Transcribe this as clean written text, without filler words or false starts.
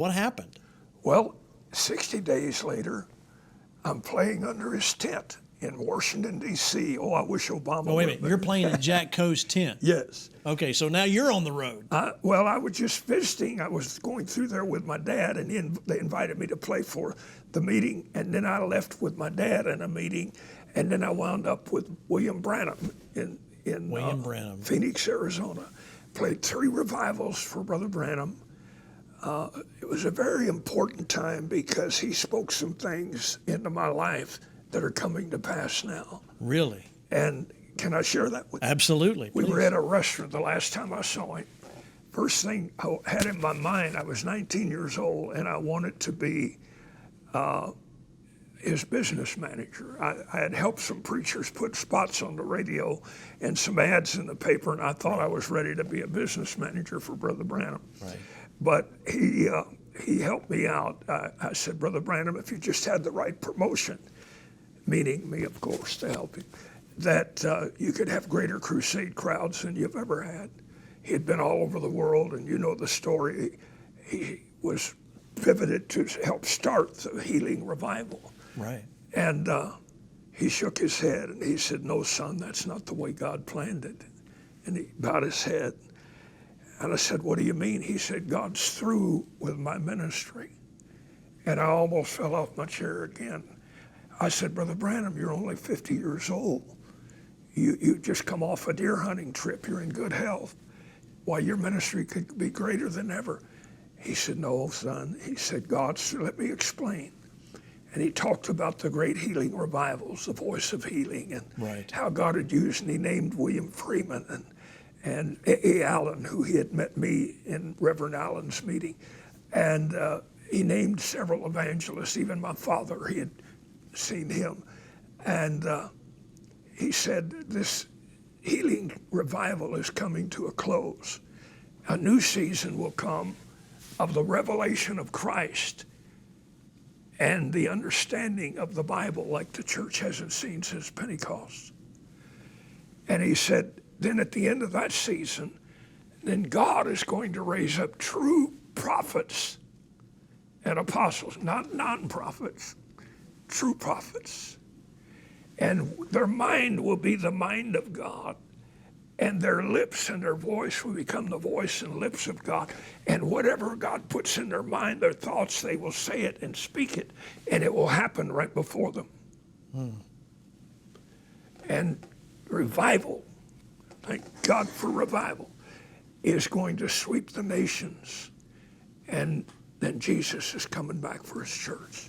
What happened? Well, 60 days later, I'm playing under his tent in Washington, D.C. Oh, I wish Obama Oh, wait a minute. You're playing in Jack Coe's tent. Yes. Okay, so now you're on the road. Well, I was just visiting. I was going through there with my dad, and they invited me to play for the meeting. And then I left with my dad in a meeting, and then I wound up with William Branham in Phoenix, Arizona. Played 3 revivals for Brother Branham. It was a very important time because he spoke some things into my life that are coming to pass now. Really? And can I share that with you? Absolutely. We were at a restaurant the last time I saw him. First thing I had in my mind, I was 19 years old, and I wanted to be his business manager. I had helped some preachers put spots on the radio and some ads in the paper, and I thought I was ready to be a business manager for Brother Branham. Right. But he helped me out. I said, Brother Branham, if you just had the right promotion, meaning me, of course, to help him, that you could have greater crusade crowds than you've ever had. He had been all over the world, and you know the story. He was pivoted to help start the healing revival. Right. And he shook his head, and he said, no, son, that's not the way God planned it. And he bowed his head. And I said, what do you mean? He said, God's through with my ministry. And I almost fell off my chair again. I said, Brother Branham, you're only 50 years old. You just come off a deer hunting trip. You're in good health. Why, your ministry could be greater than ever. He said, no, son. He said, let me explain. And he talked about the great healing revivals, the voice of healing, and how God had used, and he named William Freeman and A. Allen, who he had met me in Reverend Allen's meeting. And he named several evangelists, even my father, he had seen him. And he said, this healing revival is coming to a close. A new season will come of the revelation of Christ and the understanding of the Bible like the church hasn't seen since Pentecost. And he said, then at the end of that season, then God is going to raise up true prophets and apostles, not non-prophets, true prophets. And their mind will be the mind of God, and their lips and their voice will become the voice and lips of God. And whatever God puts in their mind, their thoughts, they will say it and speak it, and it will happen right before them. And revival, thank God for revival, is going to sweep the nations. And then Jesus is coming back for his church.